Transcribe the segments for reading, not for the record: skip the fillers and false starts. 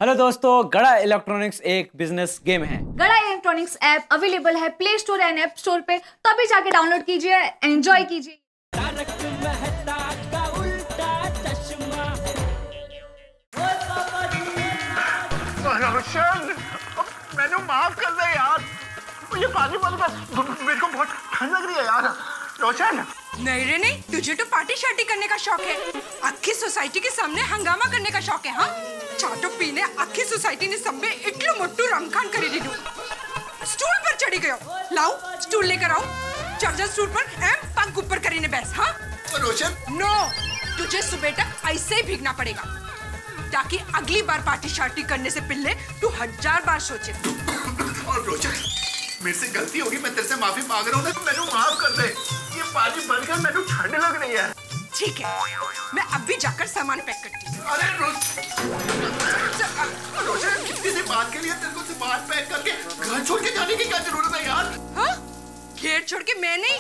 Hello दोस्तों, गड़ा electronics एक बिजनेस गेम है। गड़ा इलेक्ट्रॉनिक्स ऐप अवेलेबल है play store and app store पे, तो अभी जाके डाउनलोड कीजिए, एंजॉय कीजिए। रोशन, मैंने माफ कर दे यार, मुझे पानी बंद कर, मेरे को बहुत ठंड लग रही है यार। रोशन नहीं रे नहीं, तुझे तो पार्टी शार्टी करने का शौक है, आखी सोसाइटी के सामने हंगामा करने का शौक है। हाँ, चाटो पीने आखी सोसाइटी ने सब में इतलू मोटू रमखान करी दीदू। स्टूल पर चढ़ी गयो, लाओ स्टूल लेकर आओ, चार्जर स्टूल पर एम पग ऊपर करीने बैस। हाँ रोशन, नो, तुझे सुबह तक ऐसे ही भीगना पड़ेगा, ताकि अगली बार पार्टी शार्टी करने से पहले तू 1000 बार सोचे। और रोशन, मेरे से गलती होगी, मैं तेरे से माफी मांग रहा हूँ, मैंने माफ कर दे। ये पानी बंद कर, मेरे को ठंड लग रही है। ठीक है, मैं अभी जाकर सामान पैक करती हूँ। अरे रोशन, किसी से बात के लिए तेरे को सामान पैक करके घर छोड़ के जाने की क्या जरूरत है यार? हाँ, घेर छोड़ के मैं नहीं,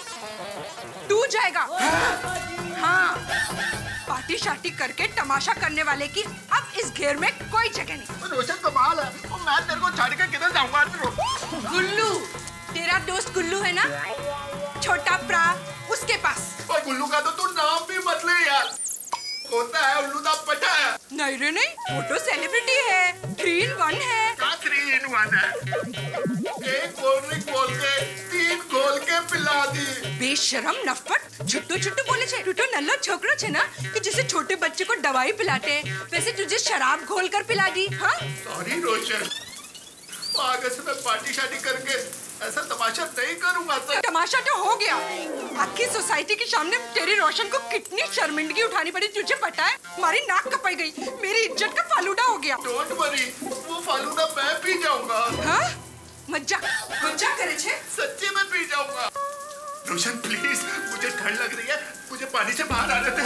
तू जाएगा। हाँ, पार्टी शार्टी करके तमाशा करने वाले की अब इस घेर में कोई जगह नहीं। रोशन कमाल है, मैं तेरे को छोड़ के किधर जाऊंगा? गुल्लू, तेरा दोस्त गुल्लू है ना, छोटा प्रा, उसके पास। और गुल्लू का तो तू नाम भी मत ले यार, होता है उल्लू दा पटा है। नहीं रे नहीं, वो तो सेलिब्रिटी है, 3 in 1 है। क्या 3 in 1 है? एक कोल्ड ड्रिंक बोल के 3 खोल के पिला दी। बेशरम नफट, छुट्टू छुट्टू बोले छे, तू तो नल्ला छोकरा छे ना, कि जैसे छोटे बच्चे को दवाई पिलाते हैं, वैसे तुझे शराब घोल कर पिला दी। हाँ, सॉरी रोशन, आगे से मैं पार्टी शार्टी करके ऐसा तमाशा नहीं करूंगा सर। तमाशा तो हो गया, आखी सोसाइटी के सामने तेरी रोशन को कितनी शर्मिंदगी उठानी पड़ी, तुझे पता है? हमारी नाक कपाई गई, मेरी इज्जत का फालूदा हो गया। डोंट वरी, वो फालूदा मैं पी जाऊंगा। हाँ, मजाक करे छे? सच्ची में पी जाऊंगा। रोशन प्लीज, मुझे ठंड लग रही है, मुझे पानी से बाहर आने दे।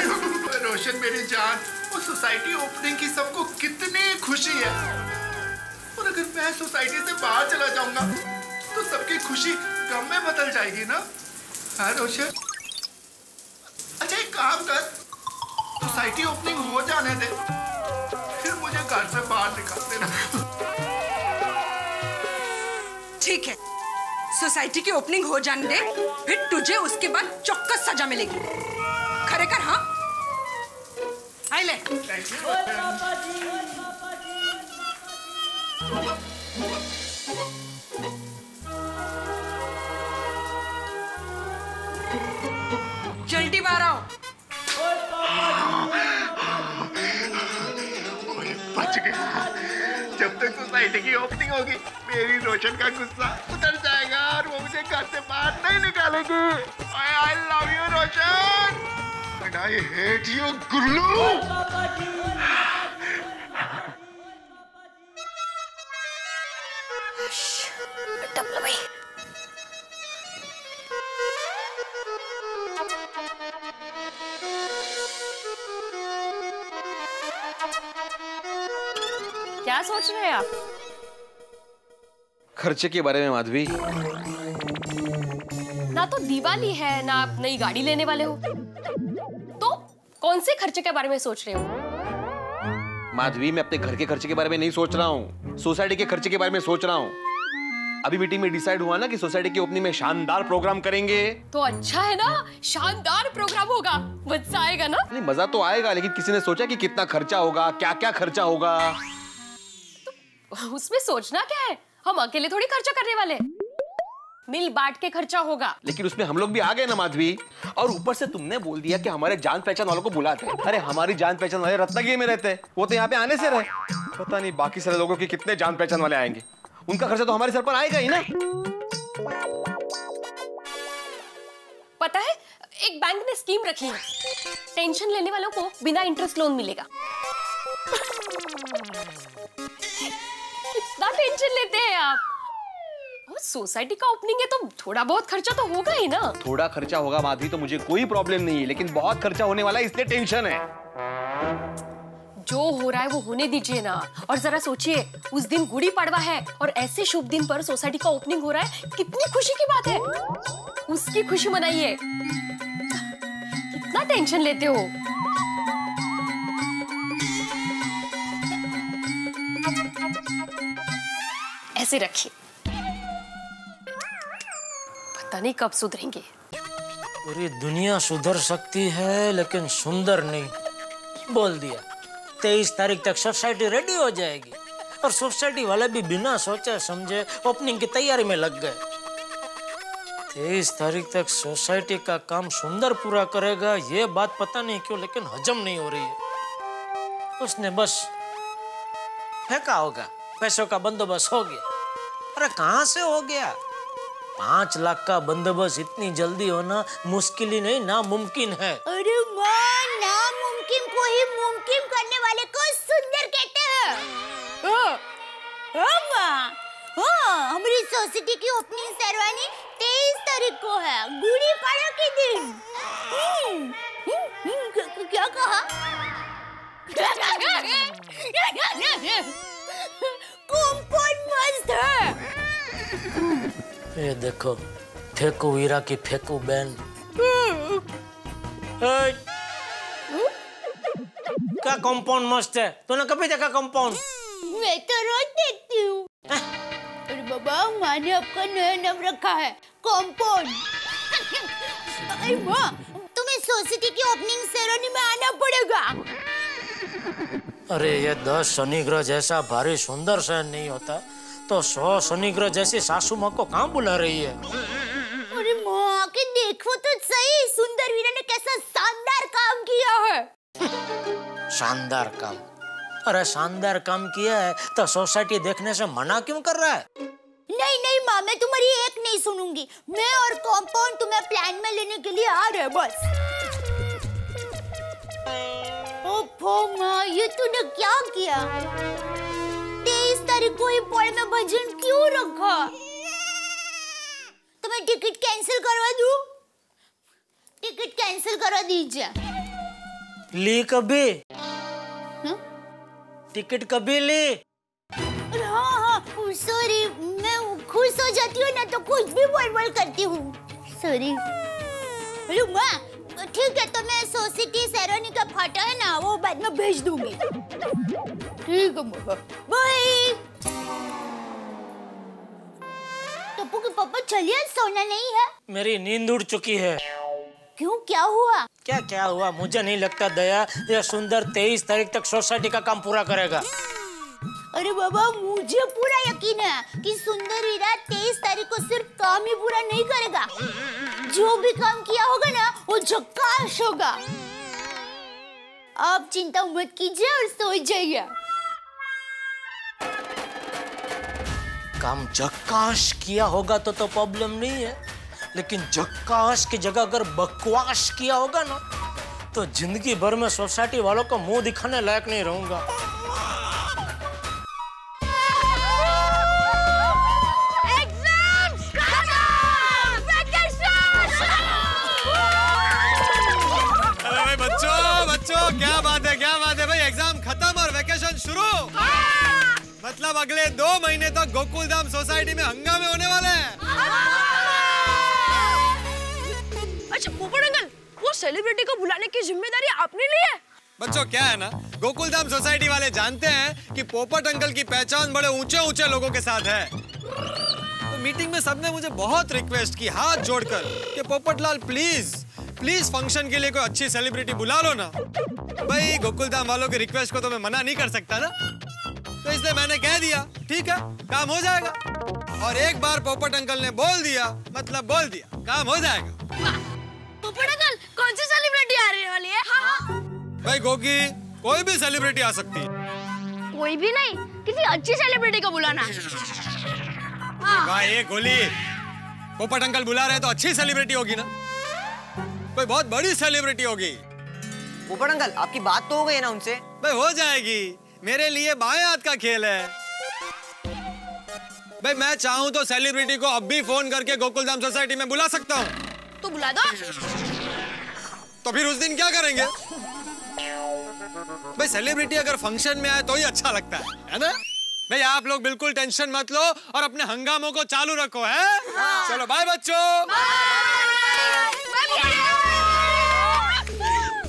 रोशन मेरी जान, वो सोसाइटी ओपनिंग की सबको कितनी खुशी है, और अगर मैं सोसाइटी से बाहर चला जाऊंगा तो सबकी खुशी गम में बदल जाएगी ना? हाँ रोशन, अच्छा एक काम कर, सोसाइटी ओपनिंग हो जाने दे, फिर मुझे घर से बाहर निकाल देना। ठीक है, सोसाइटी की ओपनिंग हो जाने दे, फिर तुझे उसके बाद चौक्कस सजा मिलेगी। खरे कर। हाँ, आई ले। जल्दी बाहर आओ। बच गया। जब तक सोसाइटी की ओपनिंग होगी, मेरी रोशन का गुस्सा उतर जाएगा और वो मुझे घर से बाहर नहीं निकालेगी। I love you Roshan, and I hate you गुल्लू। क्या सोच रहे हैं आप? खर्चे के बारे में माधवी। ना तो दिवाली है, ना आप नई गाड़ी लेने वाले हो, तो कौन से खर्चे के बारे में सोच रहे हो? माधवी, मैं अपने घर के खर्चे के बारे में नहीं सोच रहा हूँ, सोसाइटी के खर्चे के बारे में सोच रहा हूँ। अभी मीटिंग में डिसाइड हुआ ना कि सोसाइटी की ओपनिंग में शानदार प्रोग्राम करेंगे। तो अच्छा है ना, शानदार प्रोग्राम होगा, मजा आएगा ना? नहीं, मजा तो आएगा, लेकिन किसी ने सोचा कि कितना खर्चा होगा, क्या क्या खर्चा होगा? तो उसमें सोचना क्या है, हम अकेले थोड़ी खर्चा करने वाले, मिल बांट के खर्चा होगा। लेकिन उसमें हम लोग भी आ गए ना माधवी, और ऊपर से तुमने बोल दिया कि हमारे जान पहचान वालों को बुलाते हैं। अरे हमारी जान पहचान वाले रत्नागिरी में रहते हैं, वो तो यहाँ पे आने से रहे। पता नहीं बाकी सारे लोगों के कितने जान पहचान वाले आएंगे, उनका खर्चा तो हमारे सर पर आएगा ही ना। पता है, एक बैंक ने स्कीम रखी है, टेंशन लेने वालों को बिना इंटरेस्ट लोन मिलेगा। कितना टेंशन लेते हैं आप? और सोसाइटी का ओपनिंग है तो थोड़ा बहुत खर्चा तो होगा ही ना। थोड़ा खर्चा होगा माधवी तो मुझे कोई प्रॉब्लम नहीं है, लेकिन बहुत खर्चा होने वाला है, इसलिए टेंशन है। जो हो रहा है वो होने दीजिए ना। और जरा सोचिए, उस दिन गुड़ी पड़वा है और ऐसे शुभ दिन पर सोसाइटी का ओपनिंग हो रहा है, कितनी खुशी की बात है। उसकी खुशी मनाइए, कितना टेंशन लेते हो। ऐसे रखिए, पता नहीं कब सुधरेंगे। पूरी दुनिया सुधर सकती है लेकिन सुंदर नहीं। बोल दिया 23 तारीख तक सोसाइटी रेडी हो जाएगी और सोसाइटी वाले भी बिना सोचे समझे ओपनिंग की तैयारी में लग गए। 23 तारीख तक सोसाइटी का काम सुंदर पूरा करेगा, ये बात पता नहीं क्यों लेकिन हजम नहीं हो रही है। उसने बस फेंका होगा, पैसों का बंदोबस्त हो गया। अरे कहाँ से हो गया? 5 लाख का बंदोबस्त इतनी जल्दी होना मुश्किल ही नहीं, नामुमकिन है। अरे माँ, नामुमकिन को ही मुमकिन करने वाले को सुंदर कहते हैं। हमारी सोसाइटी की ओपनिंग सेरेमनी 23 तारीख को है, गुड़ी पाड़वा के दिन। क्या कहा? कॉम्पाउंड मस्त है। ये देखो, फेंकू वीरा की फेंकू बैन। क्या कंपाउंड मस्त है? तूने कभी देखा कंपाउंड? मैं तो रोज देखती हूँ। अरे बाबा, माँ ने आपका नया नाम रखा है, कंपाउंड। अरे माँ, तुम्हें सोसाइटी की ओपनिंग सेरेमनी में आना पड़ेगा। अरे ये 10 शनि ग्रह जैसा भारी सुंदर शहर नहीं होता तो 100 शनि ग्रह जैसी सासू माँ को कहाँ बुला रही है? अरे माँ के देखो तो सही, सुंदर वीरा ने कैसा शानदार काम किया है। शानदार काम? अरे शानदार काम किया है तो सोसाइटी देखने से मना क्यों कर रहा है? नहीं नहीं माँ, मैं तुम्हारी एक नहीं सुनूंगी। मैं और कंपाउंड तुम्हें प्लान में लेने के लिए आ रहे बस। ओफो माँ, ये तूने क्या किया? 23 तारीख को ही पॉल में भजन क्यों रखा? तो मैं टिकट कैंसिल करवा दूं? टिकट कैंसिल करवा दीजिए। ली कभी? टिकट कभी ली? हाँ, सॉरी, मैं खुश हो जाती हूँ ना तो कुछ भी बोल करती हूँ। सॉरी। हेलो माँ, ठीक है, तो मैं सोसाइटी सेरेमनी का फोटो है ना वो बाद में भेज दूंगी। ठीक है माँ, बाय। टप्पू के पापा चलिए, सोना नहीं है। मेरी नींद उड़ चुकी है। क्यों, क्या हुआ? क्या हुआ? मुझे नहीं लगता दया ये सुंदर 23 तारीख तक सोसाइटी का काम पूरा करेगा। अरे बाबा, मुझे पूरा यकीन है कि सुंदर वीरा 23 तारीख को सिर्फ काम ही पूरा नहीं करेगा, जो भी काम किया होगा ना वो झक्कास होगा। आप चिंता मत कीजिए और सो जाइए। काम झक्कास किया होगा तो प्रॉब्लम नहीं है, लेकिन झक्कास की जगह अगर बकवास किया होगा ना तो जिंदगी भर में सोसाइटी वालों को मुंह दिखाने लायक नहीं रहूंगा। बच्चों क्या बात है भाई, एग्जाम खत्म और वेकेशन शुरू। मतलब अगले 2 महीने तक गोकुल धाम सोसाइटी में हंगामे होने वाले हैं। अच्छा पोपट अंकल, वो सेलिब्रिटी को बुलाने की जिम्मेदारी आपने ली है? बच्चों क्या है ना, गोकुल धाम सोसाइटी वाले जानते हैं कि पोपट अंकल की पहचान बड़े ऊंचे लोगों के साथ है। तो मीटिंग में सबने मुझे बहुत रिक्वेस्ट की हाथ जोड़कर कि पोपट लाल प्लीज फंक्शन के लिए कोई अच्छी सेलिब्रिटी बुला लो ना। भाई गोकुल धाम वालों की रिक्वेस्ट को तो मैं मना नहीं कर सकता ना, तो इसलिए मैंने कह दिया ठीक है, काम हो जाएगा। और एक बार पोपट अंकल ने बोल दिया मतलब बोल दिया, काम हो जाएगा। पोपट अंकल, कौन सी सेलिब्रिटी आ रही वाली है? हाँ। भाई गोकी, कोई भी सेलिब्रिटी आ सकती है। कोई भी नहीं, किसी अच्छी सेलिब्रिटी को बुलाना। भाई गोली, पोपट अंकल बुला रहे तो अच्छी सेलिब्रिटी होगी ना, कोई बहुत बड़ी सेलिब्रिटी होगी। पोपट अंकल, आपकी बात तो हो गई ना उनसे? भाई हो जाएगी, मेरे लिए बाएं हाथ का खेल है। भाई मैं चाहूं तो सेलिब्रिटी को अब भी फोन करके गोकुलधाम सोसाइटी में बुला सकता हूं। तो बुला दो। तो फिर उस दिन क्या करेंगे? भाई सेलिब्रिटी अगर फंक्शन में आए तो ही अच्छा लगता है ना? भाई आप लोग बिल्कुल टेंशन मत लो और अपने हंगामों को चालू रखो, है? चलो बाय बच्चों।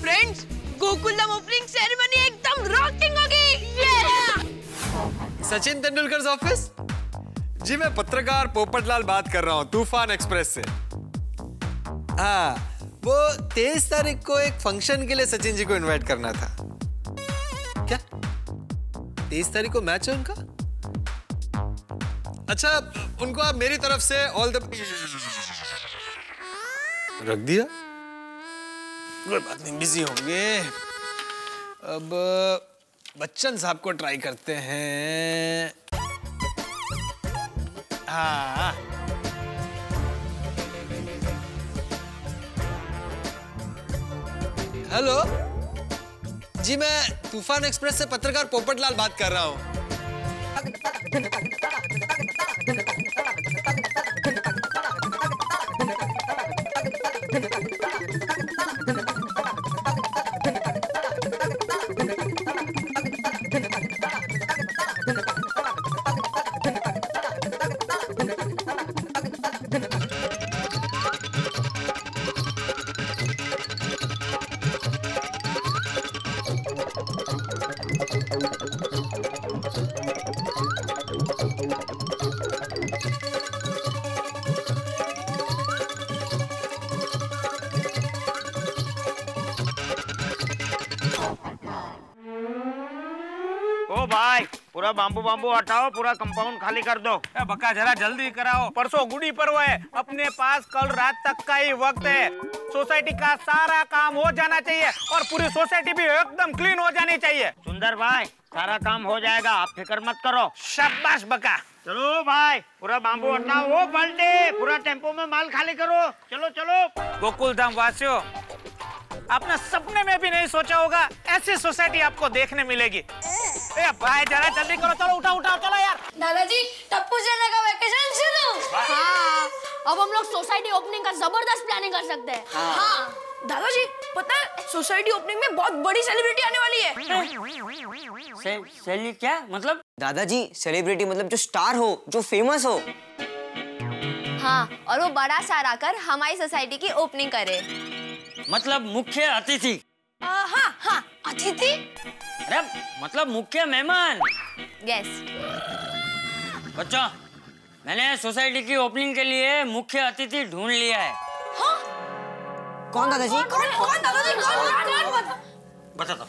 फ्रेंड्स, गोकुलधाम ओपनिंग सेरेमनी एकदम रॉकिंग होगी। सचिन तेंदुलकर ऑफिस? जी मैं पत्रकार पोपटलाल बात कर रहा हूँ तूफान एक्सप्रेस से। हाँ, वो 23 तारीख को एक फंक्शन के लिए सचिन जी को इनवाइट करना था। क्या 23 तारीख को मैच है उनका? अच्छा, उनको आप मेरी तरफ से ऑल द रख दिया। कोई बात नहीं, बिजी होंगे। अब बच्चन साहब को ट्राई करते हैं। हाँ, हेलो जी, मैं तूफान एक्सप्रेस से पत्रकार पोपटलाल बात कर रहा हूँ। भाई पूरा बाम्बू हटाओ, पूरा कंपाउंड खाली कर दो। बक्का जरा जल्दी कराओ, परसों गुड़ी पर्व है, अपने पास कल रात तक का ही वक्त है। सोसाइटी का सारा काम हो जाना चाहिए और पूरी सोसाइटी भी एकदम क्लीन हो जानी चाहिए। सुंदर भाई, सारा काम हो जाएगा, आप फिक्र मत करो। शाबाश बक्का। चलो भाई, पूरा बाम्बू हटाओ, वो बल्टे पूरा टेम्पो में माल खाली करो। चलो चलो। गोकुल धाम वासियों, आपने सपने में भी नहीं सोचा होगा ऐसी सोसाइटी आपको देखने मिलेगी। ए भाई जरा जल्दी करो, चलो उठाओ चलो यार। दादाजी, टप्पू चलने का वैकेशन शुरू। हाँ, अब हम लोग सोसाइटी ओपनिंग का जबरदस्त प्लानिंग कर सकते हैं। हाँ दादाजी, पता है सोसाइटी ओपनिंग में बहुत बड़ी सेलिब्रिटी आने वाली है। सेली क्या मतलब? दादाजी, सेलिब्रिटी मतलब जो स्टार हो, जो फेमस हो। हाँ, और वो बड़ा स्टार आकर हमारी सोसाइटी की ओपनिंग करे। मतलब मुख्य अतिथि। हाँ, अतिथि। अरे मतलब मुख्य मेहमान। यस। बच्चों, मैंने सोसाइटी की ओपनिंग के लिए मुख्य अतिथि ढूंढ लिया है। हाँ? कौन दादाजी? कौन दादाजी? कौन? बता दो।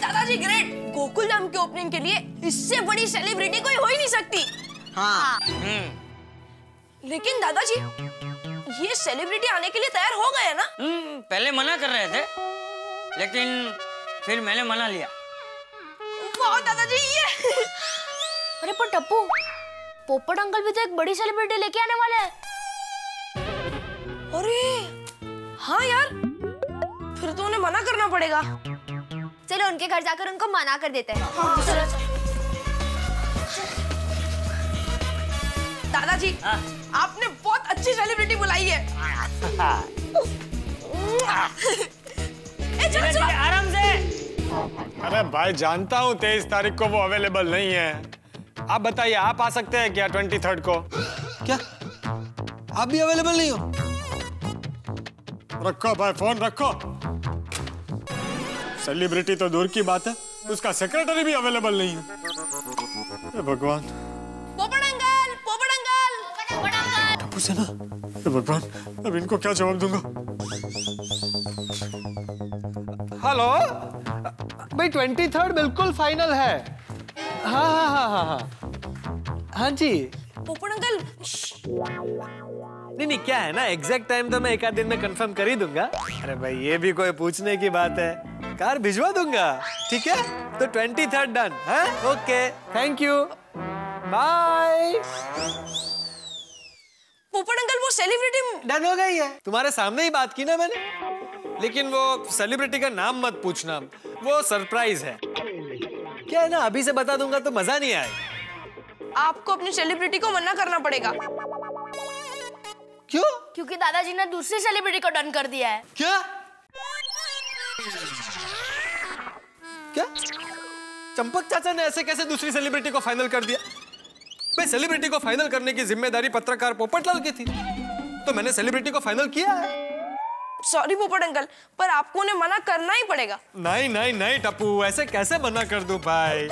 दादाजी ग्रेट। गोकुल धाम की ओपनिंग के लिए इससे बड़ी सेलिब्रिटी कोई हो ही नहीं सकती। हाँ। लेकिन दादाजी, ये सेलिब्रिटी आने के लिए तैयार हो गए ना? पहले मना कर रहे थे, लेकिन फिर मैंने मना लिया। वाह दादाजी, ये। अरे पर टप्पू, पोपट अंकल भी तो एक बड़ी सेलिब्रिटी लेके आने वाले हैं। अरे हाँ यार, फिर तो उन्हें मना करना पड़ेगा। चलो उनके घर जाकर उनको मना कर देते हैं। हाँ, चलो। दादाजी, आपने बहुत अच्छी सेलिब्रिटी बुलाई है। चलो आराम से। अरे भाई, जानता हूँ 23 तारीख को वो अवेलेबल नहीं है। आप बताइए, आप आ सकते हैं क्या 23 को? क्या आप भी अवेलेबल नहीं हो? रखो भाई फोन, रखो। सेलिब्रिटी तो दूर की बात है, उसका सेक्रेटरी भी अवेलेबल नहीं है। भगवान। पोपट अंकल, पोपट अंकल, पोपट अंकल। टप्पू से ना, भगवान, अब इनको क्या जवाब दूंगा? हेलो भाई, 23 बिल्कुल फाइनल है। हाँ जी। पोपट अंकल। नहीं, क्या है ना, एग्जैक्ट टाइम तो मैं एक आध दिन में कंफर्म कर ही दूंगा। अरे भाई, ये भी कोई पूछने की बात है? कार भिजवा दूंगा, ठीक है? तो 23 डन है। Okay, thank you, bye. Popat uncle, वो सेलिब्रिटी डन हो गई है। तुम्हारे सामने ही बात की ना मैंने। लेकिन वो सेलिब्रिटी का नाम मत पूछना, वो सरप्राइज है। क्या है ना, अभी से बता दूंगा तो मजा नहीं आएगा। आपको अपनी सेलिब्रिटी को मना करना पड़ेगा। क्यों? क्योंकि दादाजी ने दूसरी सेलिब्रिटी को डन कर दिया है। क्या? चंपक चाचा ने ऐसे कैसे दूसरी सेलिब्रिटी को फाइनल कर दिया? भाई सेलिब्रिटी को फाइनल करने की जिम्मेदारी पत्रकार पोपटलाल की थी, तो मैंने सेलिब्रिटी को फाइनल किया है। सॉरी पोपट अंकल, पर आपको उन्हें मना करना ही पड़ेगा। नहीं नहीं नहीं टप्पू, ऐसे कैसे मना कर दूं भाई?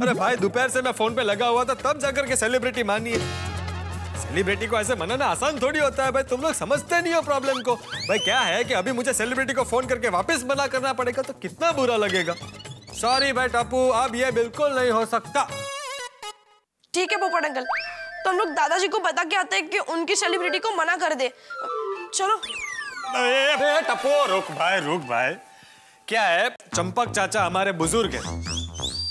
अरे भाई दोपहर से मैं फोन पे लगा हुआ था, तब जाकर के सेलिब्रिटी मानी है। सेलिब्रिटी को ऐसे मनाना आसान थोड़ी होता है भाई, तुम लोग समझते नहीं हो प्रॉब्लम को। भाई क्या है कि अभी मुझे सेलिब्रिटी को फोन करके वापस मना करना पड़ेगा, तो कितना बुरा लगेगा। सॉरी भाई टप्पू, अब ये बिल्कुल नहीं हो सकता। ठीक है पोपट अंकल, तो हम लोग दादाजी को बता के आते हैं कि उनकी सेलिब्रिटी को मना कर दे। चलो। टप्पू रुक भाई, क्या है, चंपक चाचा हमारे बुजुर्ग हैं,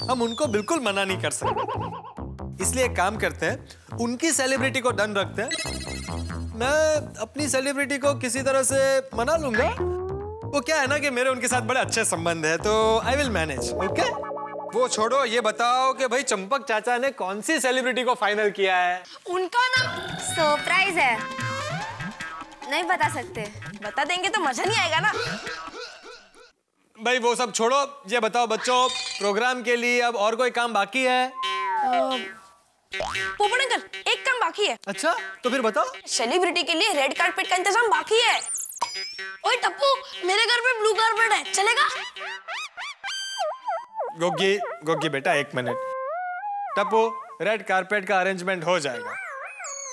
हम उनको बिल्कुल मना नहीं कर सकते। इसलिए एक काम करते हैं, उनकी सेलिब्रिटी को डन रखते हैं, मैं अपनी सेलिब्रिटी को किसी तरह से मना लूंगा। वो क्या है ना कि मेरे उनके साथ बड़े अच्छे संबंध है, तो आई विल मैनेज। ओके, वो छोड़ो, ये बताओ कि भाई चंपक चाचा ने कौन सी सेलिब्रिटी को फाइनल किया है? उनका ना सरप्राइज है, नहीं बता सकते। बता देंगे तो मजा नहीं आएगा ना। भाई वो सब छोड़ो, ये बताओ बच्चों, प्रोग्राम के लिए अब और कोई काम बाकी है? पोपट अंकल, एक काम बाकी है। अच्छा, तो फिर बताओ। सेलिब्रिटी के लिए रेड कारपेट का इंतजाम बाकी है। ओए टप्पू, मेरे घर पे ब्लू कारपेट है, चलेगा? गोगी बेटा एक मिनट। टप्पू, रेड कारपेट का अरेंजमेंट हो जाएगा।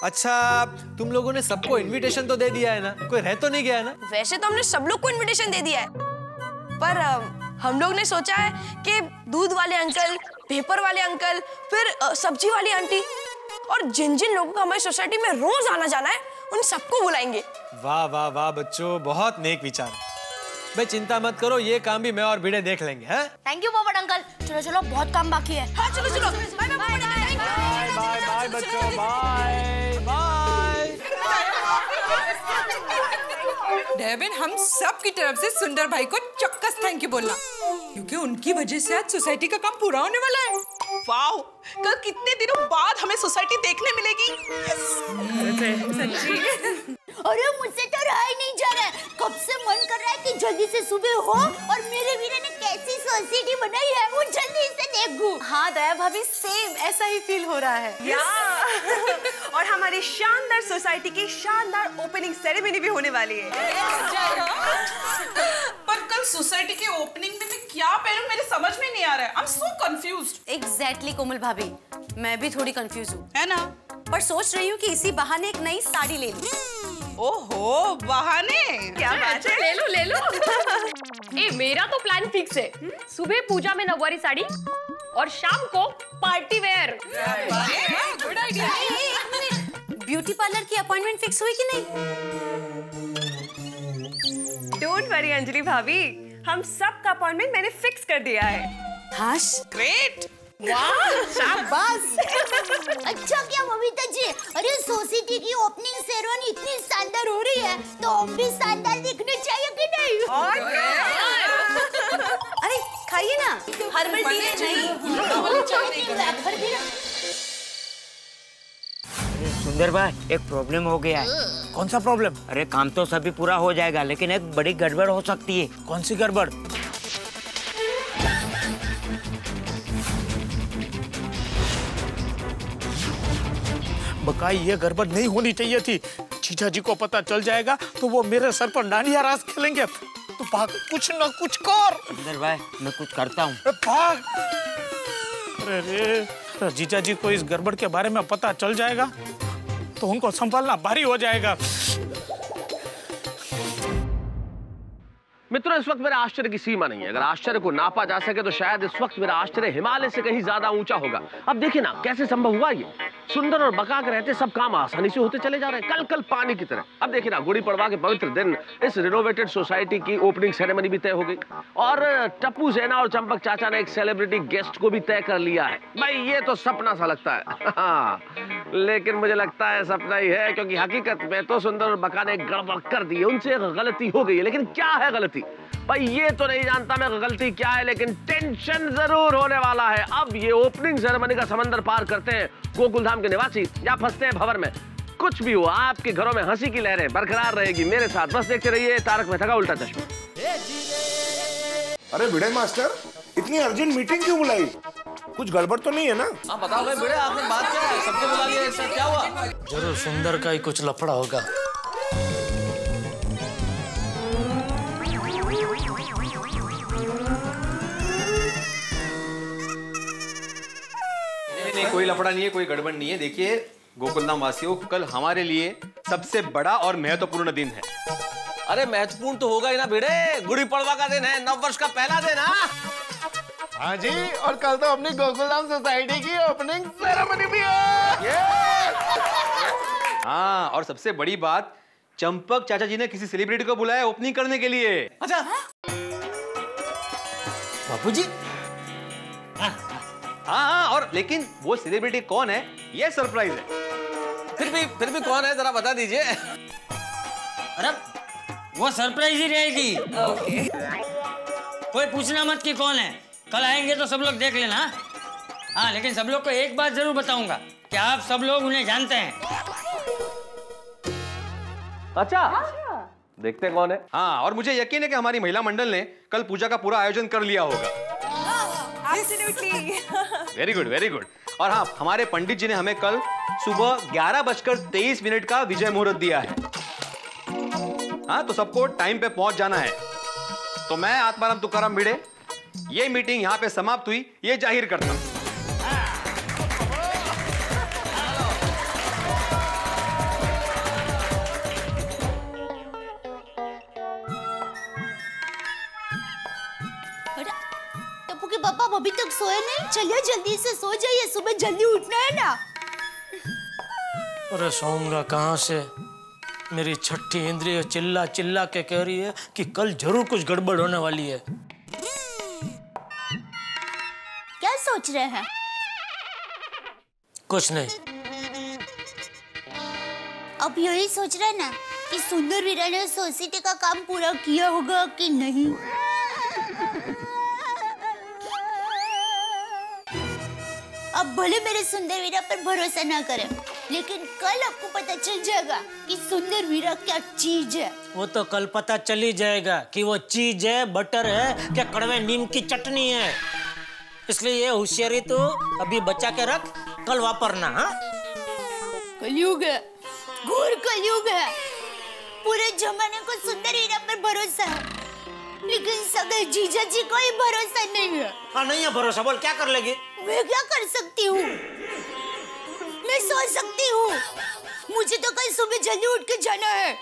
अच्छा, तुम लोगों ने सबको इनविटेशन तो दे दिया है ना? कोई रह तो नहीं गया है ना? वैसे तो हमने सब लोग को इनविटेशन दे दिया है, पर हम लोग ने सोचा है कि दूध वाले अंकल, पेपर वाले अंकल, फिर सब्जी वाली आंटी और जिन जिन लोगों को हमारी सोसाइटी में रोज आना जाना है, उन सबको बुलाएंगे। वाह वाह वाह बच्चों, बहुत नेक विचार। भाई चिंता मत करो, ये काम भी मैं और भिड़े देख लेंगे। हैं? थैंक यू पोपट अंकल। चलो चलो, बहुत काम बाकी है। हाँ चलो चलो, बाय बाय बाय बच्चों, बाय बाय। डेविन, हम सब की तरफ से सुंदर भाई को चौक्कस थैंक यू बोलना, क्योंकि उनकी वजह से आज सोसाइटी का काम पूरा होने वाला है। वाओ, कल कितने दिनों बाद हमें सोसाइटी देखने मिलेगी। सच्ची। अरे मुझसे तो रहा ही नहीं जा रहा है, कब से मन कर रहा है कि जल्दी से सुबह हो और मेरे वीरे ने कैसी सोसाइटी बनाई है वो जल्दी से देखूं। हाँ दया भाभी, सेम ऐसा ही फील हो रहा है। और हमारी शानदार सोसाइटी की शानदार ओपनिंग सेरेमनी भी होने वाली है। पर कल सोसाइटी के ओपनिंग में मैं क्या पहनूं, मेरे समझ में नहीं आ रहा है। I am so confused. Exactly Komal भाभी, मैं भी थोड़ी कंफ्यूज हूँ, है ना? पर सोच रही हूँ कि इसी बहाने एक नई साड़ी ले लूं। ओहो, बहाने, क्या बात है। ले लो ए, मेरा तो प्लान फिक्स है। सुबह पूजा में नववारी साड़ी और शाम को party wear. Good idea. Beauty parlour की अपॉइंटमेंट फिक्स हुई कि नहीं? डोंट वरी अंजलि भाभी, हम सब का अपॉइंटमेंट मैंने फिक्स कर दिया है। हाँ, ग्रेट, वाह, शाबाश। अच्छा क्या बबीता जी, अरे सोसाइटी की ओपनिंग सेरेमनी इतनी शानदार हो रही है, तो हम भी शानदार दिखने चाहिए कि नहीं? अरे खाइए ना, हर्बल टी नहीं। सुंदर भाई, एक प्रॉब्लम हो गया है। कौन सा प्रॉब्लम? अरे काम तो सभी पूरा हो जाएगा, लेकिन एक बड़ी गड़बड़ हो सकती है। कौन सी गड़बड़? बकाई ये गड़बड़ नहीं होनी चाहिए थी। जीजा जी को पता चल जाएगा तो वो मेरे सर पर डांडिया रास खेलेंगे। तो भाग, कुछ न कुछ कर। सुंदर भाई, मैं कुछ करता हूँ। भाग। अरे जीजा जी को इस गड़बड़ के बारे में पता चल जाएगा तो उनको संभालना भारी हो जाएगा। मित्रों, इस वक्त मेरे आश्चर्य की सीमा नहीं है। अगर आश्चर्य को नापा जा सके तो शायद इस वक्त मेरा आश्चर्य हिमालय से कहीं ज्यादा ऊंचा होगा। अब देखिए ना कैसे संभव हुआ ये। सुंदर और बका के रहते सब काम आसानी से होते चले जा रहे हैं, कल कल पानी की तरह। अब देखिए ना, गुड़ी पड़वा के पवित्र दिन इस रिनोवेटेड सोसाइटी की ओपनिंग सेरेमनी भी तय हो गई और टप्पू सेना और चंपक चाचा ने एक सेलिब्रिटी गेस्ट को भी तय कर लिया है। भाई ये तो सपना सा लगता है। लेकिन मुझे लगता है सपना ही है, क्योंकि हकीकत में तो सुंदर और बका ने गड़बड़ कर दी है, उनसे गलती हो गई है। लेकिन क्या है गलती? भाई ये तो नहीं जानता मैं गलती क्या है, लेकिन टेंशन जरूर होने वाला है। अब ये ओपनिंग सेरेमनी का समंदर पार करते हैं गोकुलधाम के निवासी या फंसते हैं भंवर में। कुछ भी हो, आपके घरों में हंसी की लहरें बरकरार रहेगी मेरे साथ। बस देखते रहिए तारक मेहता का उल्टा चश्मा। अरे भिड़े मास्टर, इतनी अर्जेंट मीटिंग क्यों बुलाई? कुछ गड़बड़ तो नहीं है ना? हाँ बताओ भाई बेटे, आपने बात क्या है? सबको बुला लिया, इससे क्या हुआ? जरूर सुंदर का ही कुछ लफड़ा होगा। नहीं, कोई लफड़ा नहीं है, कोई गड़बड़ नहीं है। देखिए गोकुलधाम वासियों, कल हमारे लिए सबसे बड़ा और महत्वपूर्ण दिन है। अरे महत्वपूर्ण तो होगा ही ना बेटे, गुड़ी पड़वा का दिन है, नव वर्ष का पहला दिन। हाँ जी, और कल तो अपनी गोकुलधाम सोसाइटी की ओपनिंग सेरेमनी भी है। हाँ, और सबसे बड़ी बात, चंपक चाचा जी ने किसी सेलिब्रिटी को बुलाया ओपनिंग करने के लिए। अच्छा बापूजी? हाँ, और लेकिन वो सेलिब्रिटी कौन है ये सरप्राइज है। फिर भी कौन है जरा बता दीजिए। अरे वो सरप्राइज ही रहेगी। कोई पूछना मत कि कौन है, कल आएंगे तो सब लोग देख लेना। हाँ, लेकिन सब लोग को एक बात जरूर बताऊंगा कि आप सब लोग उन्हें जानते हैं। अच्छा देखते कौन है। हाँ, और मुझे यकीन है कि हमारी महिला मंडल ने कल पूजा का पूरा आयोजन कर लिया होगा। Very good, very good. और हाँ, हमारे पंडित जी ने हमें कल सुबह 11:23 का विजय मुहूर्त दिया है। हाँ, तो सबको टाइम पे पहुंच जाना है। तो मैं आत्माराम तुकाराम भिड़े ये मीटिंग यहाँ पे समाप्त हुई ये जाहिर करता हूं। टप्पू के पापा अभी तक सोए नहीं? चलिए जल्दी से सो जाइए, सुबह जल्दी उठना है ना। अरे सोऊंगा कहाँ से? मेरी छठी इंद्रिय चिल्ला चिल्ला के कह रही है कि कल जरूर कुछ गड़बड़ होने वाली है। क्या सोच रहे हैं? कुछ नहीं। अब यही सोच रहे हैं ना कि सुंदर वीरा ने सोसाइटी का काम पूरा किया होगा कि नहीं। अब भले मेरे सुंदर वीरा पर भरोसा ना करें, लेकिन कल आपको पता चल जाएगा कि सुंदर वीरा क्या चीज है। वो तो कल पता चल ही जाएगा कि वो चीज है, बटर है क्या कड़वे नीम की चटनी है। इसलिए ये होशियारी तो अभी बचा के रख, कल वापरना। हाँ, कलयुग है, घोर कलयुग है। पूरे जमाने को सुंदर वीरा पर भरोसा है, लेकिन सगे जीजा जी को ही भरोसा नहीं है। हाँ, नहीं है भरोसा, बोल क्या कर लेगी? मैं क्या कर सकती हूँ? मैं सो सकती हूँ। मुझे तो कल सुबह जल्दी उठ के जाना है।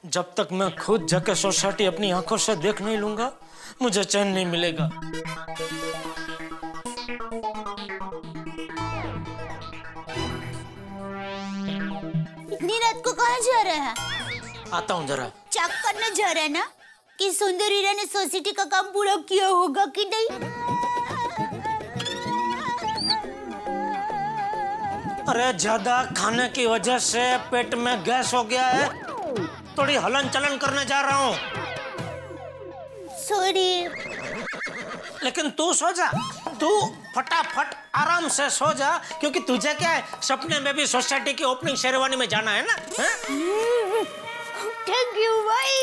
जब तक मैं खुद जाकर सोसाइटी अपनी आंखों से देख नहीं लूंगा, मुझे चैन नहीं मिलेगा। इतनी रात को कहाँ जा रहे हैं? आता हूँ जरा। चेक करने जा रहे हैं ना कि सुंदर वीरा ने सोसाइटी का काम पूरा किया होगा कि नहीं। अरे ज्यादा खाने की वजह से पेट में गैस हो गया है, थोड़ी हलन चलन करने जा रहा हूँ। सॉरी। लेकिन तू सो जा, तू फटाफट आराम से सो जा, क्योंकि तुझे क्या है, सपने में भी सोसाइटी की ओपनिंग सेरेमनी में जाना है ना। थैंक यू भाई।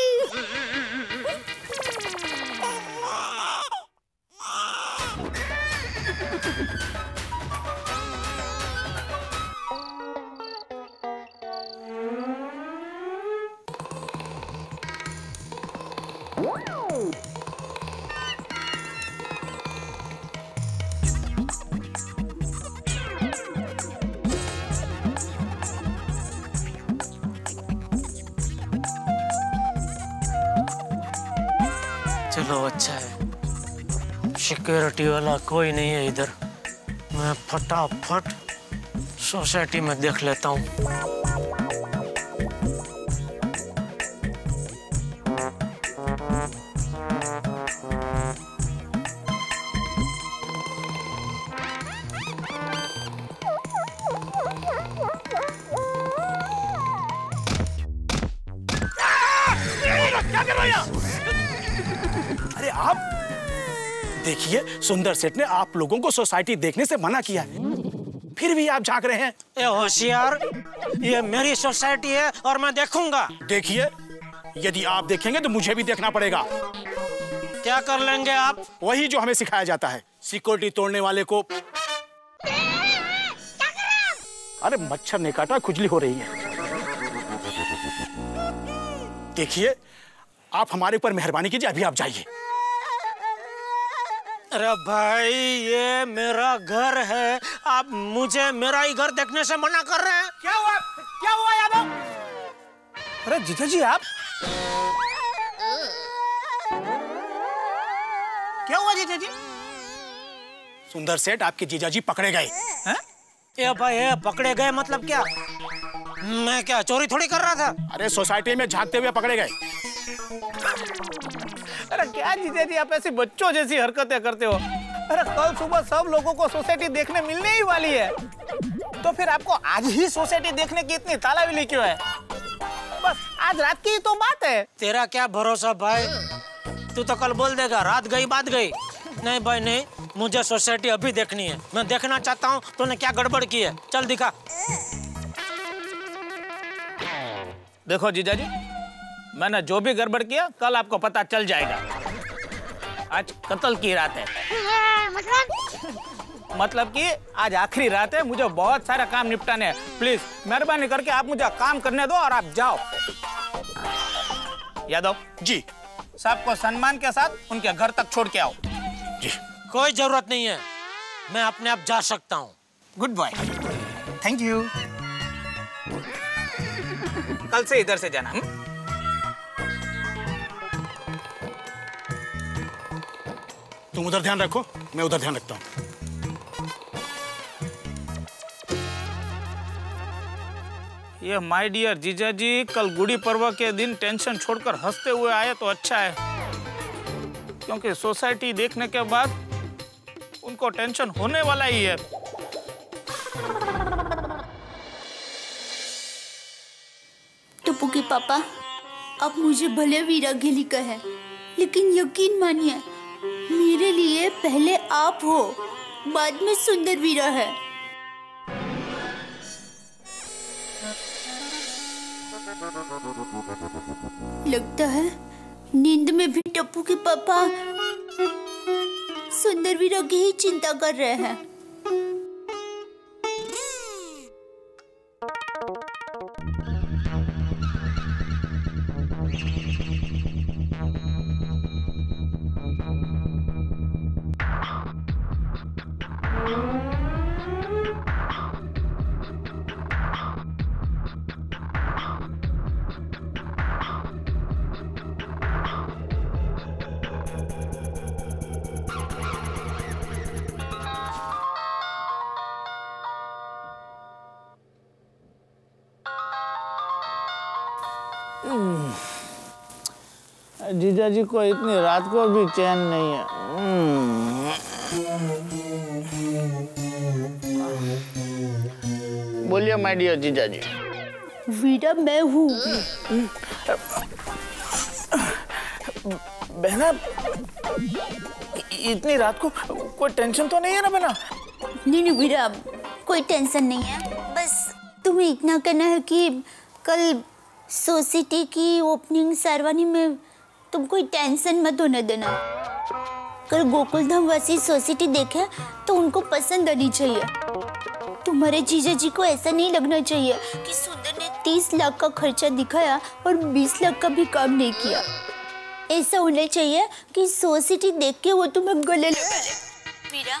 चलो अच्छा है, सिक्योरिटी वाला कोई नहीं है इधर। मैं फटाफट सोसाइटी में देख लेता हूँ। देखिए, सुंदर सेठ ने आप लोगों को सोसाइटी देखने से मना किया है, फिर भी आप झांक रहे हैं। ए होशियार, ये मेरी सोसाइटी है और मैं देखूंगा। देखिए, यदि आप देखेंगे तो मुझे भी देखना पड़ेगा। क्या कर लेंगे आप? वही जो हमें सिखाया जाता है, सिक्योरिटी तोड़ने वाले को। अरे मच्छर ने काटा, खुजली हो रही है। देखिए, आप हमारे ऊपर मेहरबानी कीजिए, अभी आप जाइए। अरे भाई, ये मेरा घर है, आप मुझे मेरा ही घर देखने से मना कर रहे हैं। क्या हुआ? क्या हुआ यादव? अरे जीजा जी, आप क्या हुआ जीजा जी? सुंदर सेठ, आपके जीजा जी पकड़े गए। ये भाई, ये पकड़े गए मतलब क्या? मैं क्या चोरी थोड़ी कर रहा था? अरे सोसाइटी में झांकते हुए पकड़े गए। अरे क्या जीजा जी, आप ऐसी बच्चों जैसी हरकतें करते हो? अरे कल सुबह सब लोगों को सोसाइटी देखने मिलने ही वाली है, तो फिर आपको आज ही सोसाइटी देखने की इतनी तालाविली क्यों है? बस आज रात की तो बात है। तेरा क्या भरोसा भाई, तू तो कल बोल देगा रात गई बात गई। नहीं भाई नहीं, मुझे सोसाइटी अभी देखनी है। मैं देखना चाहता हूँ तूने क्या गड़बड़ की है, चल दिखा। देखो जीजा जी, मैंने जो भी गड़बड़ किया कल आपको पता चल जाएगा। आज कत्ल की रात है, मतलब कि आज आखिरी रात है, मुझे बहुत सारा काम निपटाने हैं। प्लीज मेहरबानी करके आप मुझे काम करने दो और आप जाओ। यादव जी, साहब को सम्मान के साथ उनके घर तक छोड़ के आओ। जी, कोई जरूरत नहीं है, मैं अपने आप जा सकता हूँ। Good boy, thank you. कल से इधर से जाना। तुम उधर ध्यान रखो, मैं उधर ध्यान रखता हूँ। ये माय डियर जीजा जी, कल गुड़ी पर्व के दिन टेंशन छोड़कर हंसते हुए आए तो अच्छा है, क्योंकि सोसाइटी देखने के बाद उनको टेंशन होने वाला ही है। टप्पू के पापा, आप मुझे भले वीरागिरी कहे, लेकिन यकीन मानिए, मेरे लिए पहले आप हो, बाद में सुंदर वीरा है। लगता है नींद में भी टप्पू के पापा सुंदर वीरा की ही चिंता कर रहे हैं। जीजा जी को इतनी रात को भी चैन नहीं है। बोलिए माय डियर जीजा जी। वीरा मैं हूँ। बहना, इतनी रात को कोई टेंशन तो नहीं है ना बहना? नहीं वीरा, कोई टेंशन नहीं है। बस तुम्हें इतना कहना है कि कल सोसाइटी की ओपनिंग सेरेमनी में तुम कोई टेंशन मत होने देना। कल गोकुलधाम वासी सोसाइटी देखे तो उनको पसंद आनी चाहिए। तुम्हारे जीजा जी को ऐसा नहीं लगना चाहिए कि सुंदर ने 30 लाख का खर्चा दिखाया और 20 लाख का भी काम नहीं किया। ऐसा होना चाहिए कि सोसाइटी देख के वो तुम्हें गले लगा ले। मीरा,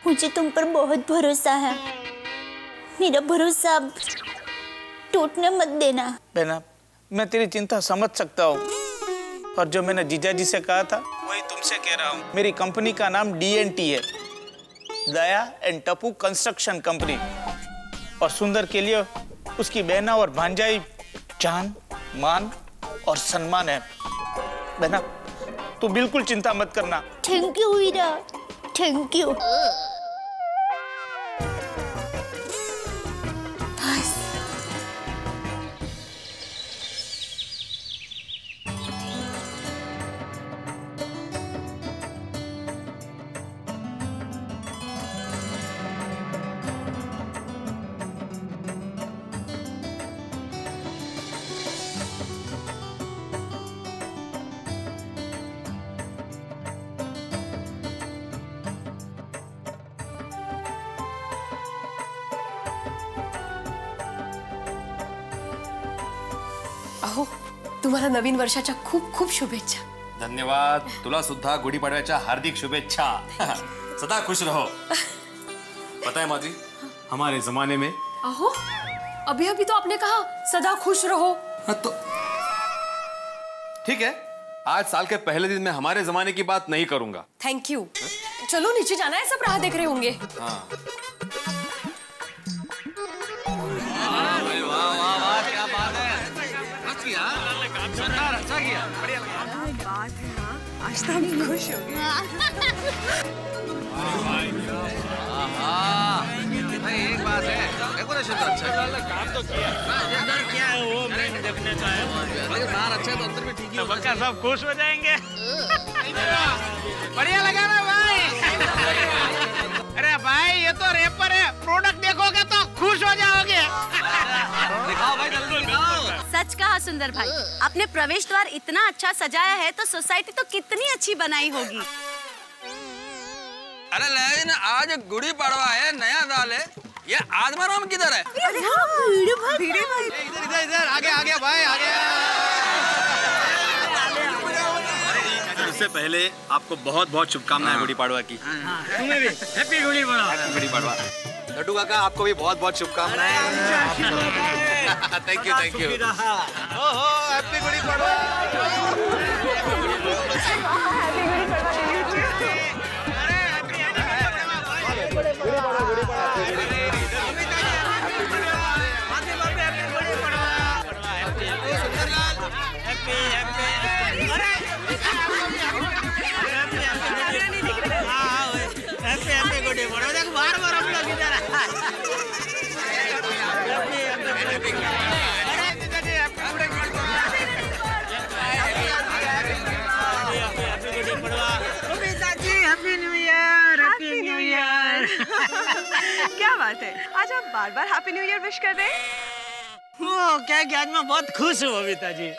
मुझे तुम पर बहुत भरोसा है। मेरा भरोसा टूटने मत देना। बहना, मैं तेरी चिंता समझ सकता हूँ, और जो मैंने जीजा जी से कहा था वही तुमसे कह रहा हूँ। मेरी कंपनी का नाम DNT है, दया एंड टप्पू कंस्ट्रक्शन कंपनी, और सुंदर के लिए उसकी बहना और भांजाई जान, मान और सम्मान है। बहना, तू बिल्कुल चिंता मत करना। Thank you Veera, thank you. अहो तुम्हाला नवीन वर्षाच्या खूप खूप शुभेच्छा. धन्यवाद. तुला सुद्धा गुढीपाडव्याच्या हार्दिक शुभेच्छा. सदा खुश रहो. पता है माधवी, हमारे जमाने में. अहो अभी अभी तो आपने कहा सदा खुश रहो. तो ठीक है, आज साल के पहले दिन में हमारे जमाने की बात नहीं करूंगा. Thank you. चलो नीचे जाना है, सब राह देख रहे होंगे. हाँ. क्या बात है. अच्छा किया. बढ़िया बात है. हाँ आज तो हम खुश हो गए. भाई एक बात है, डेकोरेशन तो अच्छा है. काम तो किया. अंदर क्या है वो मैं देखने का है. अगर बाहर अच्छा है तो अंदर भी ठीक है. बच्चा सब खुश हो जाएंगे. बढ़िया लगा ना भाई. अरे भाई ये तो रैपर है, प्रोडक्ट देखोगे तो खुश हो जाओगे. दिखाओ भाई, जल्दी दिखाओ. सच कहा सुंदर भाई, आपने प्रवेश द्वार इतना अच्छा सजाया है तो सोसाइटी तो कितनी अच्छी बनाई होगी. अरे लेकिन आज गुड़ी पड़वा है, नया साल है. ये आत्माराम किधर है? इधर इधर आगे आगे भाई आगे. इससे पहले आपको बहुत बहुत शुभकामनाएं गुड़ी पाड़वा की. तुम्हें भी हैप्पी गुड़ी पड़वा. हैप्पी गुड़ी पाड़वा. लड्डू काका आपको भी बहुत बहुत शुभकामनाएं. Thank you thank you. ओहो हैप्पी गुड़ी पड़वा. क्या बात है, आज आप बार बार हैप्पी न्यू ईयर विश कर रहे हैं. वो क्या कि आज मैं बहुत खुश हूँ बबीता जी.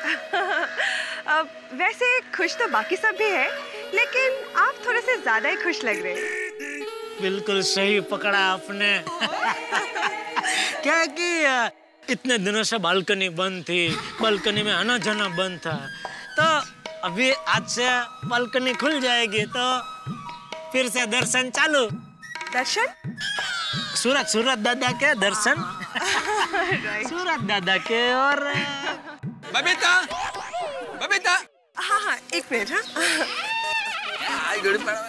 वैसे खुश तो बाकी सब भी है, लेकिन आप थोड़े से ज्यादा ही खुश लग रहे हैं. बिल्कुल सही पकड़ा आपने. क्या कि इतने दिनों से बालकनी बंद थी, बालकनी में आना जाना बंद था, तो अभी आज से बालकनी खुल जाएगी तो फिर से दर्शन चालू. दर्शन? सूरत दादा के दर्शन. सूरत दादा के. और बबीता, बबीता. हाँ हाँ एक मिनट. आज गुड़ी पड़वा.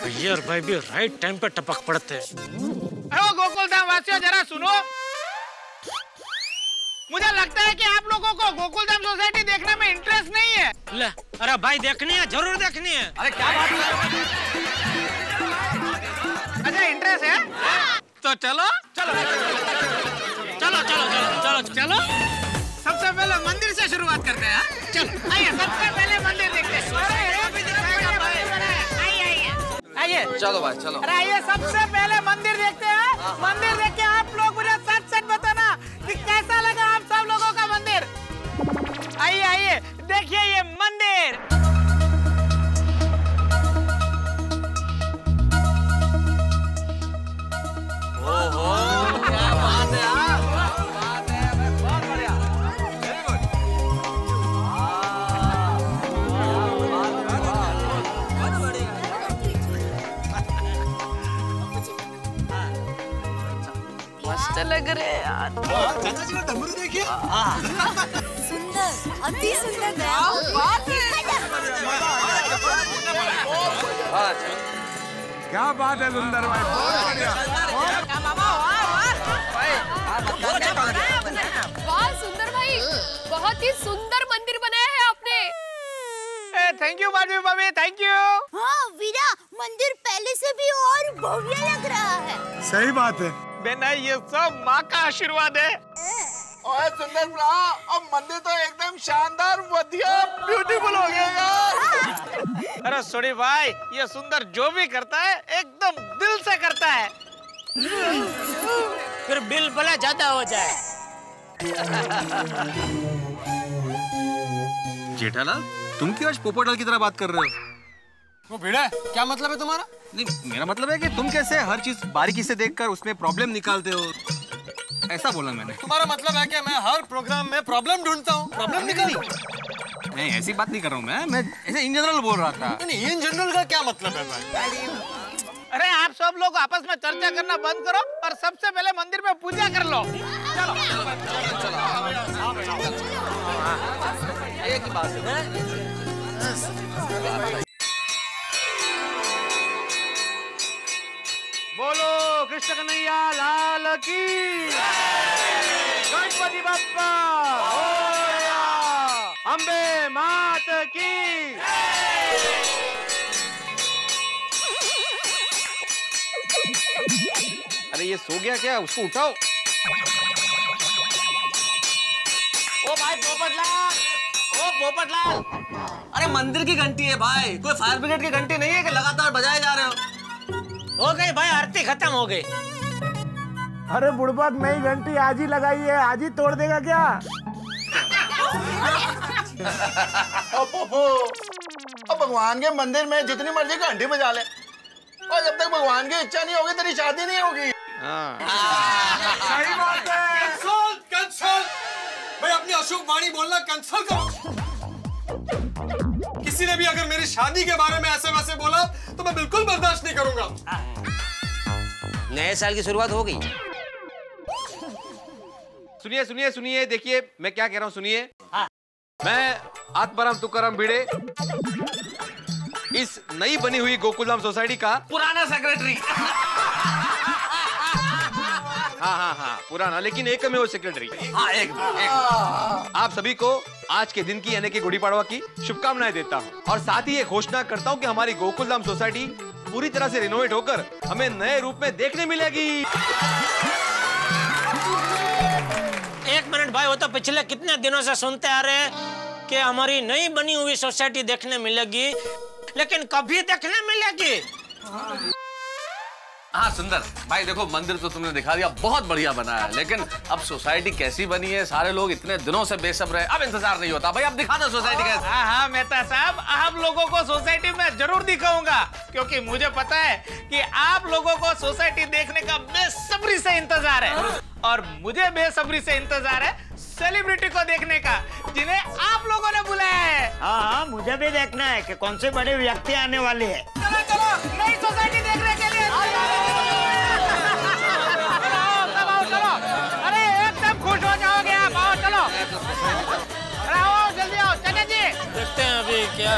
भैया और भाई भी राइट टाइम पे टपक पड़ते हैं. अरे गोकुलधाम वासियों जरा सुनो. मुझे लगता है कि आप लोगों को गोकुलधाम सोसाइटी देखने में इंटरेस्ट नहीं है. ले, अरे भाई देखनी है, जरूर देखनी है. अरे क्या बात है. अच्छा इंटरेस्ट है तो चलो चलो चलो चलो चलो चलो चलो. सबसे पहले मंदिर से शुरुआत करते हैं. चलो आइए सबसे पहले मंदिर देखते हैं. आइए चलो भाई चलो. अरे आइए सबसे पहले मंदिर देखते हैं. मंदिर देख के आप लोग मुझे सच सच बताना कि कैसा लगा आप सब लोगों का मंदिर. आइए आइए देखिए ये मंदिर. ओहो क्या बात है यार. बात है बहुत बढ़िया. Very good. बहुत बढ़िया. मस्त लग रहे हैं यार. चाचा जी का डमरू देखिए. सुंदर, अति सुंदर. क्या बात है सुंदर भाई. बहुत बढ़िया. वाह सुंदर भाई, बहुत ही सुंदर मंदिर बनाया है आपने. थैंक यू माधवी भाभी, थैंक यू. हाँ वीरा, मंदिर पहले से भी और भव्य लग रहा है. सही बात है. बेना ये सब माँ का आशीर्वाद है. और सुंदर भरा, अब मंदिर तो एकदम शानदार बढ़िया ब्यूटीफुल हो गया यार. अरे सॉरी भाई, ये सुंदर जो भी करता है एकदम दिल से करता है. फिर बिल भले ज्यादा हो जाए. जेठालाल, तुम क्यों आज पोपटलाल की तरह बात कर रहे हो? वो भिड़ा, क्या मतलब है तुम्हारा? नहीं, मेरा मतलब है कि तुम कैसे हर चीज बारीकी से देखकर उसमें प्रॉब्लम निकालते हो. ऐसा बोला मैंने। तुम्हारा मतलब है कि मैं हर प्रोग्राम में प्रॉब्लम ढूंढता हूँ, प्रॉब्लम निकली? नहीं, ऐसी बात नहीं कर रहा हूँ मैं ऐसे इन जनरल बोल रहा था। नहीं, इन जनरल का क्या मतलब है भाई? अरे आप सब लोग आपस में चर्चा करना बंद करो और सबसे पहले मंदिर में पूजा कर लो। चलो एक ही बात है। बोलो कृष्ण कन्हैया लाल की, गणपति बप्पा मोरया, अम्बे मात की। अरे ये सो गया क्या? उसको उठाओ। ओ भाई पोपटलाल, ओ पोपटलाल, अरे मंदिर की घंटी है भाई, कोई फायर ब्रिगेड की घंटी नहीं है कि लगातार बजाए जा रहे हो गई भाई, आरती खत्म हो गई। अरे बुड़बक, नई घंटी आज ही लगाई है, आज ही तोड़ देगा क्या? अब भगवान के मंदिर में जितनी मर्जी घंटी बजा ले, और जब तक भगवान की इच्छा नहीं होगी तेरी शादी नहीं होगी। सही बात है। Cancel, cancel. भाई अपनी अशुभ वाणी बोलना कैंसल करो। किसी ने भी अगर मेरी शादी के बारे में ऐसे वैसे बोला तो मैं बिल्कुल बर्दाश्त नहीं करूंगा। नए साल की शुरुआत हो गई। सुनिए सुनिए सुनिए, देखिए मैं क्या कह रहा हूँ, सुनिए। मैं आत्माराम तुकाराम भिड़े, इस नई बनी हुई गोकुलधाम सोसाइटी का पुराना सेक्रेटरी। हाँ पुराना, लेकिन एकमेव सेक्रेटरी। हाँ, एक। आप सभी को आज के दिन की यानी कि गुड़ी पड़वा की शुभकामनाएं देता हूँ, और साथ ही ये घोषणा करता हूँ कि हमारी गोकुलधाम सोसाइटी पूरी तरह से रिनोवेट होकर हमें नए रूप में देखने मिलेगी। एक मिनट भाई, वो तो पिछले कितने दिनों से सुनते आ रहे हैं कि हमारी नई बनी हुई सोसाइटी देखने मिलेगी, लेकिन कभी देखने मिलेगी? हाँ सुंदर भाई, देखो मंदिर तो तुमने दिखा दिया, बहुत बढ़िया बना है, लेकिन अब सोसाइटी कैसी बनी है, सारे लोग इतने दिनों से बेसब्र है, अब इंतजार नहीं होता भाई, अब दिखा दो सोसाइटी कैसी। हाँ मेहता साहब, आप लोगों को सोसाइटी में जरूर दिखाऊंगा, क्योंकि मुझे पता है कि आप लोगों को सोसाइटी देखने का बेसब्री से इंतजार है, और मुझे बेसब्री से इंतजार है सेलिब्रिटी को देखने का, जिन्हें आप लोगों ने बुलाया है। हाँ, मुझे भी देखना है कि कौन से बड़े व्यक्ति आने वाले हैं। चलो चलो, नई सोसाइटी देखने के लिए चलो। अरे एकदम खुश हो जाओगे आप, आओ चलो। अरे आओ जल्दी आओ, चले जी। देखते हैं अभी क्या।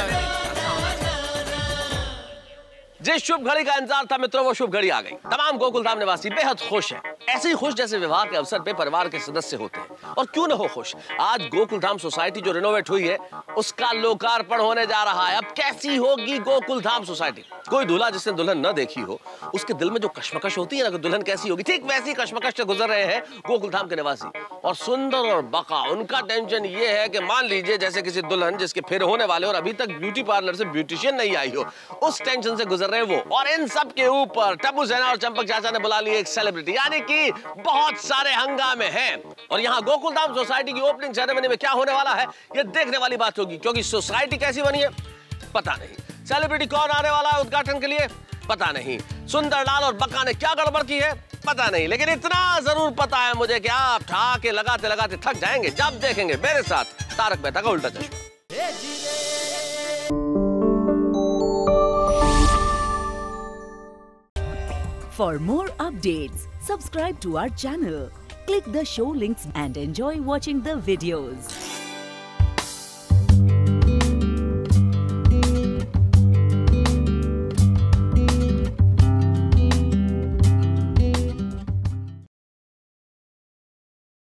जिस शुभ घड़ी का इंतजार था मित्रों, वो शुभ घड़ी आ गई। तमाम गोकुलधाम निवासी बेहद खुश हैं, ऐसे ही खुश जैसे विवाह के अवसर पे परिवार के सदस्य होते हैं। और क्यों न हो खुश, आज गोकुलधाम सोसाइटी जो रिनोवेट हुई है उसका लोकार्पण होने जा रहा है। अब कैसी होगी गोकुलधाम सोसाइटी? कोई दूल्हा जिसने दुल्हन न देखी हो, उसके दिल में जो कश्मकश होती है ना कि दुल्हन कैसी होगी, ठीक वैसी कश्मकश से गुजर रहे हैं गोकुलधाम के निवासी। और सुंदर और बका, उनका टेंशन ये है कि मान लीजिए जैसे किसी दुल्हन जिसके फेरे होने वाले और अभी तक ब्यूटी पार्लर से ब्यूटिशियन नहीं आई हो, उस टेंशन से गुजर रहे वो। और इन सब के ऊपर टप्पू सेना और चंपक चाचा ने बुला लिए एक सेलिब्रिटी, यानी कि बहुत सारे हंगामे हैं। और यहाँ गोकुलधाम सोसाइटी की ओपनिंग सेरेमनी में क्या होने वाला है ये देखने वाली बात होगी, क्योंकि सोसाइटी कैसी बनी है पता नहीं, सेलिब्रिटी कौन आने वाला है उद्घाटन के लिए पता नहीं, सुंदरलाल और बक्का ने क्या गड़बड़ की है पता नहीं, लेकिन इतना जरूर पता है मुझे कि आप ठहाके लगाते लगाते थक जाएंगे जब देखेंगे मेरे साथ तारक मेहता का उल्टा चश्मा। For more updates, subscribe to our channel, click the show links and enjoy watching the videos.